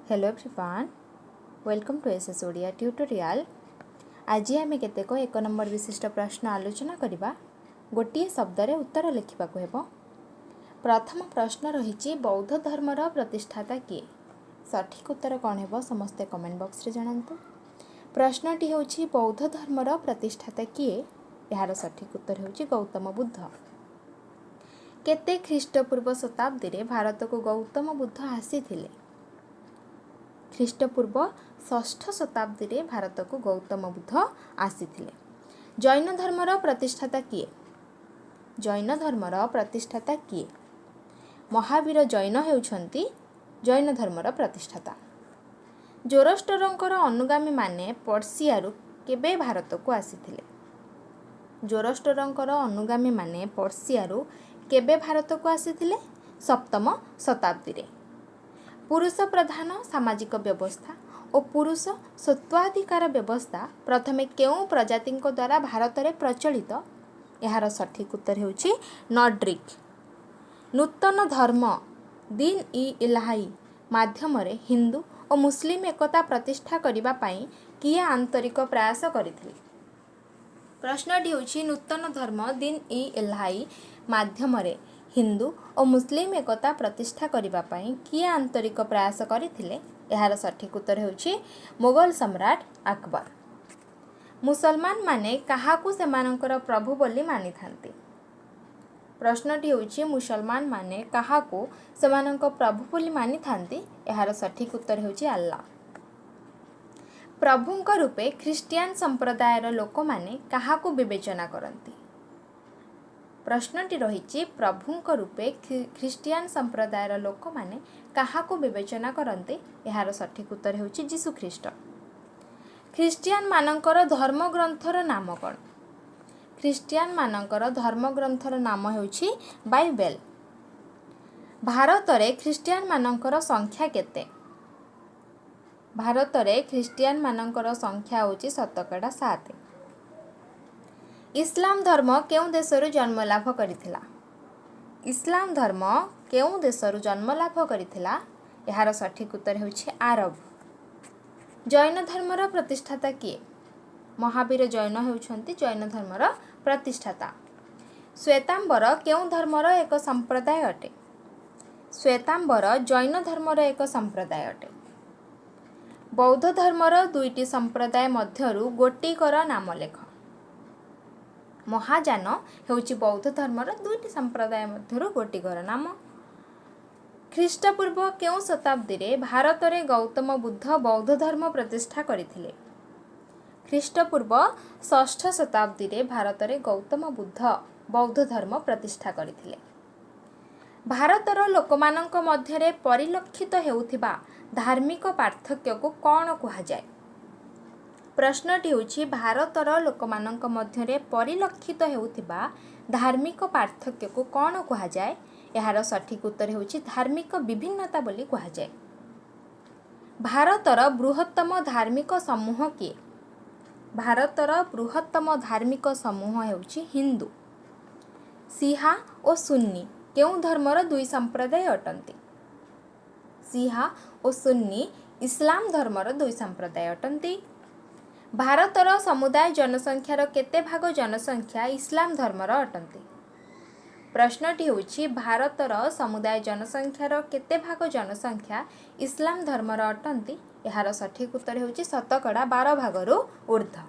Hello everyone, welcome to SS Odia tutorial. आज आम केतेक एक नंबर विशिष्ट प्रश्न आलोचना करवा। गोटे शब्द रे उत्तर लिखा हेब। प्रथम प्रश्न रही बौद्ध धर्मर प्रतिष्ठाता किए। सठिक उत्तर कौन है समस्ते कमेंट बॉक्स रे जणातु। प्रश्नटी होछि बौद्ध धर्मर प्रतिष्ठाता किए। यार सठिक उत्तर होछि गौतम बुद्ध। केते ख्रीष्टपूर्व शताब्दी रे भारत को गौतम बुद्ध आसीथिले। ख्रीष्टपूर्व 6ठ शताब्दी रे भारत को गौतम बुद्ध आसीथिले। जैन धर्मर प्रतिष्ठाता किए। जैन धर्मर प्रतिष्ठाता किए। महावीर जैन हेउछंती जैन धर्मर प्रतिष्ठाता। जोरोस्टरंकर अनुगामी माने पर्सियारू केबे भारत को आसीथिले। जोरोस्टरंकर अनुगामी माने पर्सियारू केबे भारत को आसीथिले। 7म शताब्दी रे। पुरुष प्रधान सामाजिक व्यवस्था और पुरुष स्वत्वाधिकार व्यवस्था प्रथमे केउं प्रजाति द्वारा भारत में प्रचलित। यार सठिक उत्तर होछि नॉर्डिक। नूतन धर्म दीन इ इलाही माध्यम हिंदू और मुस्लिम एकता प्रतिष्ठा करिबा पई किए आंतरिक प्रयास करथिले। प्रश्नटी होछि नूतन धर्म दीन इ इलाही माध्यम हिंदू और मुस्लिम एकता प्रतिष्ठा करिबा पई किए आंतरिक प्रयास करथिले। यार सठिक उत्तर होछि मुगल सम्राट अकबर। मुसलमान माने काहाकू सेमानकर प्रभु बोली मानि थांती। प्रश्नटी होछि मुसलमान माने काहाकू सेमानकर प्रभु बोली मानि थांती। यार सठिक उत्तर होछि अल्लाह। प्रभुंक रूपे ख्रिस्टियान संप्रदायर लोक माने काहाकू विवेचना करती। प्रश्नटी रही प्रभुंक रूपे ख्रिस्टियान संप्रदायर लोक माने काहाकू विवेचना करते। यार सठिक उत्तर होछि जीशु ख्रीष्ट। ख्रिस्टियान मानकर धर्मग्रंथर नाम कौन। ख्रिस्टियान मानकर धर्मग्रंथर नाम होछि बाइबल। भारत रे ख्रिस्टियान मानकर संख्या केते। भारत रे ख्रिस्टियान मानकर संख्या होछि 7। इस्लाम धर्म केउं देशरु जन्म लाभ करिथिला। इस्लाम धर्म केउं देशरु जन्म लाभ करिथिला। यार सठिक उत्तर होछि आरब। जैन धर्मर प्रतिष्ठाता किए। महावीर जैन हेउछंती जैन धर्मर प्रतिष्ठाता। श्वेतांबर केउं धर्मर एक संप्रदाय अटे। श्वेतांबर जैन धर्मर एक संप्रदाय अटे। बौद्ध धर्मर दुईटी संप्रदाय मध्यरु गोटीकर नाम लेख। महायान हेउछि बौद्ध धर्मर दुईटी संप्रदाय मध्यरु गोटीकर नाम। ख्रीष्टपूर्व केउं शताब्दी रे भारत रे गौतम बुद्ध बौद्ध धर्म प्रतिष्ठा करिथिले। ख्रीष्टपूर्व 6ठ शताब्दी रे भारत रे गौतम बुद्ध बौद्ध धर्म प्रतिष्ठा करिथिले। भारतर लोकमानंक मध्यरे परिलक्षित हेउथिबा धार्मिक पार्थक्य को कौन कुहा जाय। प्रश्नटी होछि भारतर लोकमानंक मध्यरे परिलक्षित हेउथिबा धार्मिक पार्थक्य को कौन कुहा जाय। यार सठिक उत्तर होछि धार्मिक विभिन्नता बोली कुहा जाय। भारतर बृहत्तम धार्मिक समूह किए। भारतर बृहत्तम धार्मिक समूह हेउछि हिंदू। सिहा और सुन्नी केउं धर्मर दुई संप्रदाय अटंती। सिहा और सुन्नी इस्लाम धर्मर दुई संप्रदाय अटंती। भारतर समुदाय जनसंख्यार केते भाग जनसंख्या इस्लाम धर्मर अटंती। प्रश्नटी होछि भारतर समुदाय जनसंख्यार केते भाग जनसंख्या इस्लाम धर्मर अटंती। यार सठिक उत्तर होछि 12 भागरु ऊर्ध्व।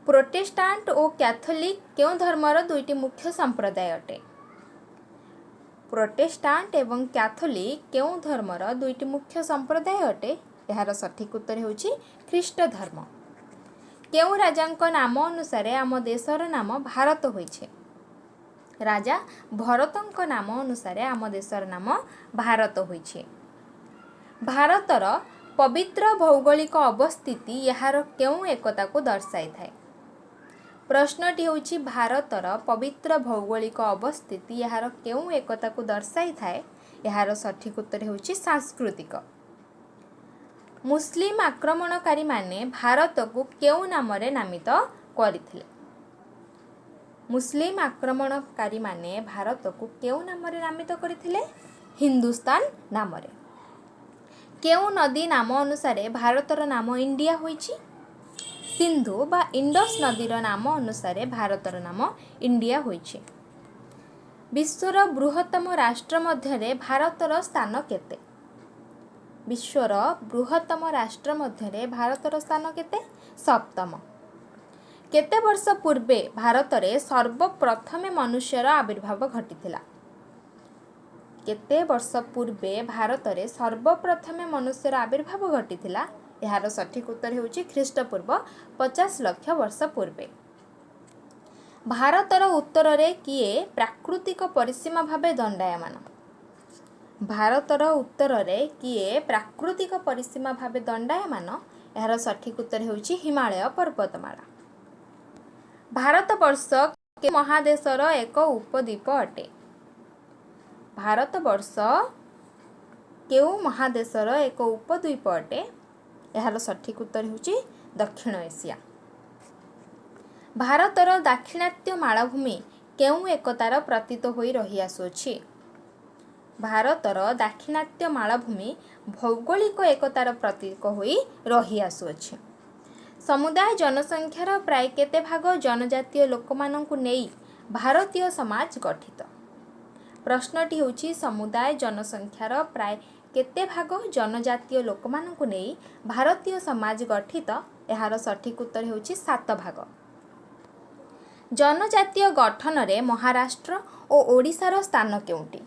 प्रोटेस्टांट और कैथोलिक केउं धर्मर दुईटी मुख्य संप्रदाय अटे। प्रोटेस्टांट एवं कैथोलिक केउं धर्मर दुईटी मुख्य संप्रदाय अटे। यार सठिक उत्तर होछि ख्रीष्ट धर्म। केउं राजांक नाम अनुसार आम देशर नाम भारत होइछे। राजा भरतंक नाम अनुसार आम देशर नाम भारत होइछे। भारतर पवित्र भौगोलिक अवस्थिति यार केउं एकता को दर्शाई थाए। प्रश्नटी होछि भारतर पवित्र भौगोलिक अवस्थिति यार केउं एकता को दर्शाई थाए। यार सठिक उत्तर होछि सांस्कृतिक। मुस्लिम आक्रमणकारी माने भारत को केउं नाम रे नामित करथिले। मुस्लिम आक्रमणकारी माने भारत को केउं नाम रे नामित करथिले। हिंदुस्तान नाम रे। केउं नदी नाम अनुसार भारतर नाम इंडिया होइछि? सिंधु बा इंडस नदीर नाम अनुसार भारतर नाम इंडिया होइछि। विश्वर बृहत्तम राष्ट्र मध्य भारतर स्थान केते? विश्वर बृहत्तम राष्ट्र मध्य भारतर स्थान केते? सप्तम। केते वर्ष पूर्वे भारत रे सर्वप्रथमे मनुष्यर आविर्भाव घटिथिला? केते वर्ष पूर्वे भारत रे सर्वप्रथमे मनुष्यर आविर्भाव घटिथिला? यार सठिक उत्तर हेउछि ख्रीष्टपूर्व 50 लाख वर्ष पूर्वे। भारतर उत्तर रे किए प्राकृतिक परिसीमा भावे दंडायमान? भारतर उत्तर रे किए प्राकृतिक परिसीमा भावे दंडायमान? यार सठिक उत्तर हेउछि हिमालय पर्वतमाला। भारत वर्ष के महादेशर एक उपद्वीप अटे? भारत वर्ष केउ महादेशर एक उपद्वीप अटे? यार सठिक उत्तर हेउछि दक्षिण एशिया। भारतर दाक्षिणात्य मालभूमि केउ एकतार प्रतीत होई रही आसुछि? भारतर दाक्षिणात्य मालभूमि भौगोलिक एकतार प्रतीक होई रही आसुछि। समुदाय जनसंख्यार प्राय केते भाग जनजातीय लोकमानंकु नेई भारतीय समाज गठित? प्रश्नटी होछि समुदाय जनसंख्यार प्राय केते भाग जनजातीय लोकमानंकु नेई भारतीय समाज गठित? यार सठिक उत्तर हेउछि 7 भाग। जनजातीय गठन रे महाराष्ट्र और ओडिशार स्थान केउंटी?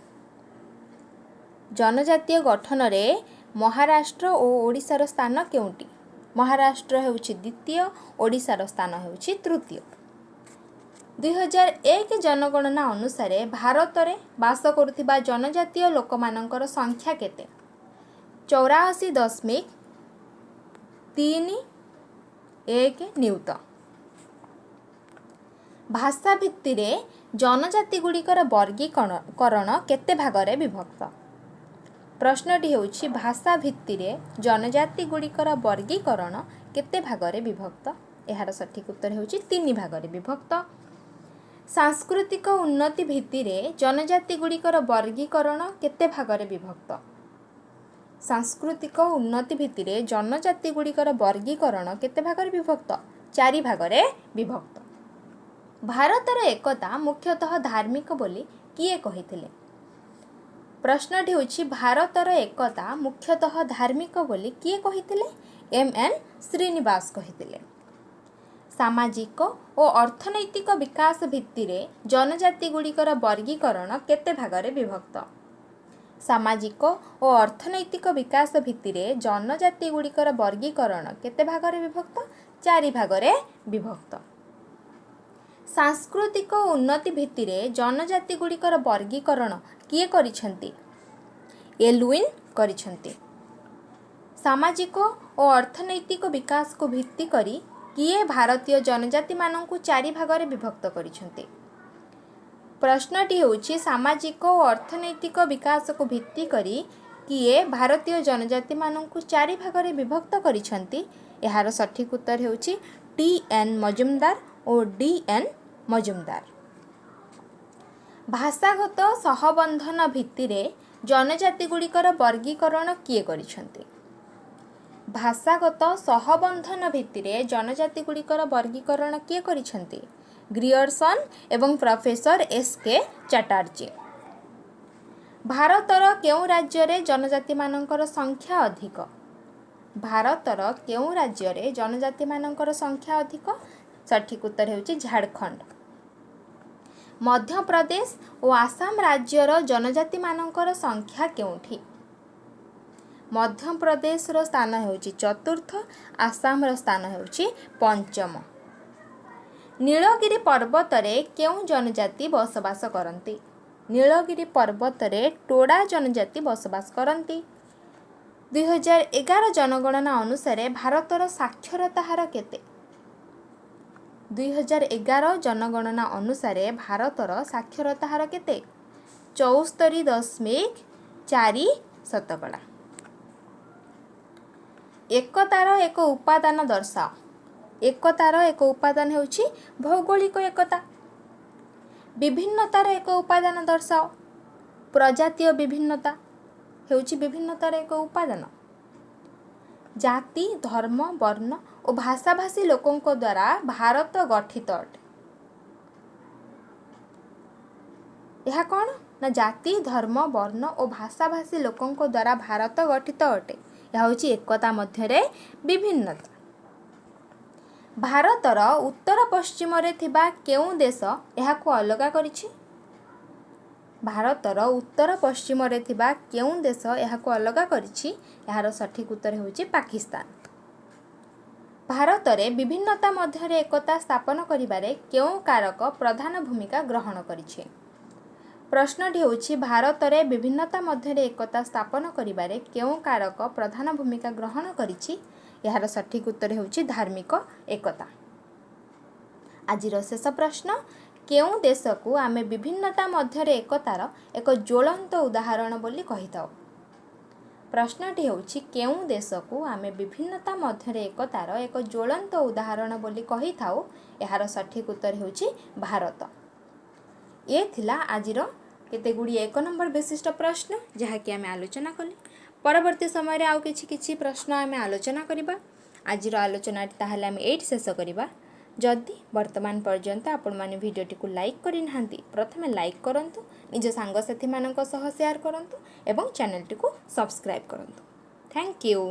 जनजातीय गठन रे महाराष्ट्र और ओडिशार स्थान केउंटी? महाराष्ट्र हेउछि द्वितीय, ओडिशार स्थान हेउछि तृतीय। 2001 जनगणना अनुसार भारत रे बास करुथिबा जनजातीय लोकमानंकर संख्या केते? 84.31 नियुत। भाषा भित्ति रे जनजाति गुड़िकर वर्गीकरण केते भागरे विभक्त? प्रश्नटी हेउछि भाषा भित्ति रे जनजाति गुड़िकर वर्गीकरण केते भागरे विभक्त? यार सठिक उत्तर हेउछि 3 भागरे विभक्त। सांस्कृतिक उन्नति भित्ति रे जनजाति गुड़िकर वर्गीकरण केते भागरे विभक्त? सांस्कृतिक उन्नति भित्ति रे जनजाति गुड़िकर वर्गीकरण केते भागरे विभक्त? 4 भागरे विभक्त। भारतर एकता मुख्यतः धार्मिक बोली किए कहिथिले? प्रश्नटी होछि भारतर एकता मुख्यतः धार्मिक बोली किए कहिथिले? MN श्रीनिवास कहिथिले। सामाजिक और अर्थनैतिक विकास भित्ति रे जनजाति गुड़िकर वर्गीकरण केते भागरे विभक्त? सामाजिक और अर्थनैतिक विकास भित्ति रे जनजाति गुड़िकर वर्गीकरण केते भागरे विभक्त? 4 भागरे विभक्त। सांस्कृतिक उन्नति भित्ति रे जनजाति गुड़िकर वर्गीकरण किए करिसेंती? एलुइन करिसेंती। सामाजिक और अर्थनैतिक विकास को भित्ति करी किए भारतीय जनजाति मानंकु 4 भागरे विभक्त करिसेंती? प्रश्नटी होछि सामाजिक और अर्थनैतिक विकास को भित्ति करी किए भारतीय जनजाति मानंकु 4 भागरे विभक्त करिसेंती? यार सठिक उत्तर होछि TN मजुमदार और DN मजुमदार। भाषागत सहबंधन भित्ति रे जनजाति गुड़िकर वर्गीकरण किए करिसेंती? भाषागत सहबंधन भित्ति रे जनजाति गुड़िकर वर्गीकरण किए करिसेंती? ग्रियर्सन एवं प्रोफेसर SK चटर्जी। भारतर केउं राज्य रे जनजाति मानकर संख्या अधिक? भारतर केउं राज्य रे जनजाति मानकर संख्या अधिक? सठिक उत्तर हेउछि झारखंड। मध्य प्रदेश और आसाम राज्यर जनजाति मानकर संख्या केउंठी? मध्य प्रदेश रो स्थान हेउछि चतुर्थ, आसाम रो स्थान हेउछि पंचम। नीलगिरी पर्वत रे केउं जनजाति बसवास करंती? नीलगिरी पर्वत रे टोडा जनजाति बसवास करंती। 2011 जनगणना अनुसार भारतर साक्षरता हार केते? 2011 जनगणना अनुसार भारतर साक्षरता हार केते? 74.4%। एकतार एक उपादान दर्शाओ। एकतार एक उपादान हेउछि भौगोलिक एकता। विभिन्नतार एक उपादान दर्शाओ। प्रजातीय विभिन्नता हेउछि विभिन्नतार एक उपादान। ଜାତି ଧର୍ମ ବର୍ଣ୍ଣ ଓ ଭାଷାଭାଷୀ ଲୋକଙ୍କ ଦ୍ୱାରା ଭାରତ ଗଠିତ ଅଟେ। ଏହା କ'ଣ ନା ଜାତି ଧର୍ମ ବର୍ଣ୍ଣ ଓ ଭାଷାଭାଷୀ ଲୋକଙ୍କ ଦ୍ୱାରା ଭାରତ ଗଠିତ ଅଟେ। ଏହା ହେଉଛି ଏକତା ମଧ୍ୟରେ ବିଭିନ୍ନତା। ଭାରତର ଉତ୍ତର ପଶ୍ଚିମରେ ଥିବା କେଉଁ ଦେଶ ଏହାକୁ ଅଲଗା କରିଛି? ଭାରତର ଉତ୍ତର ପଶ୍ଚିମରେ ଥିବା କେଉଁ ଦେଶ ଏହାକୁ ଅଲଗା କରିଛି? ଏହାର ସଠିକ୍ ଉତ୍ତର ହେଉଛି ପାକିସ୍ତାନ। ଭାରତରେ ବିଭିନ୍ନତା ମଧ୍ୟରେ ଏକତା ସ୍ଥାପନ କରିବାରେ କେଉଁ କାରକ ପ୍ରଧାନ ଭୂମିକା ଗ୍ରହଣ କରିଛି? ପ୍ରଶ୍ନଟି ହେଉଛି ଭାରତରେ ବିଭିନ୍ନତା ମଧ୍ୟରେ ଏକତା ସ୍ଥାପନ କରିବାରେ କେଉଁ କାରକ ପ୍ରଧାନ ଭୂମିକା ଗ୍ରହଣ କରିଛି? ଏହାର ସଠିକ୍ ଉତ୍ତର ହେଉଛି ଧାର୍ମିକ ଏକତା। ଆଜିର ଶେଷ ପ୍ରଶ୍ନ, କେଉଁ ଦେଶକୁ ଆମେ ବିଭିନ୍ନତା ମଧ୍ୟରେ ଏକତାର ଏକ ଜ୍ୱଳନ୍ତ ଉଦାହରଣ ବୋଲି କହିଥାଉ? ପ୍ରଶ୍ନଟି ହେଉଛି କେଉଁ ଦେଶକୁ ଆମେ ବିଭିନ୍ନତା ମଧ୍ୟରେ ଏକତାର ଏକ ଜ୍ୱଳନ୍ତ ଉଦାହରଣ ବୋଲି କହିଥାଉ? ଏହାର ସଠିକ୍ ଉତ୍ତର ହେଉଛି ଭାରତ। ଏ ଥିଲା ଆଜିର କେତେଗୁଡ଼ିଏ 1 ନମ୍ବର ବିଶିଷ୍ଟ ପ୍ରଶ୍ନ ଯାହାକି ଆମେ ଆଲୋଚନା କଲେ। ପରବର୍ତ୍ତୀ ସମୟରେ ଆଉ କିଛି ପ୍ରଶ୍ନ ଆମେ ଆଲୋଚନା କରିବା। ଆଜିର ଆଲୋଚନାଟି ତାହେଲେ ଆମେ ଏଇଠି ଶେଷ କରିବା। ଯଦି ବର୍ତ୍ତମାନ ପର୍ଯ୍ୟନ୍ତ ଆପଣମାନେ ଭିଡ଼ିଓଟିକୁ ଲାଇକ୍ କରିନାହାନ୍ତି, ପ୍ରଥମେ ଲାଇକ୍ କରନ୍ତୁ, ନିଜ ସାଙ୍ଗସାଥିମାନଙ୍କ ସହ ସେୟାର କରନ୍ତୁ ଏବଂ ଚ୍ୟାନେଲଟିକୁ ସବସ୍କ୍ରାଇବ୍ କରନ୍ତୁ। Thank you.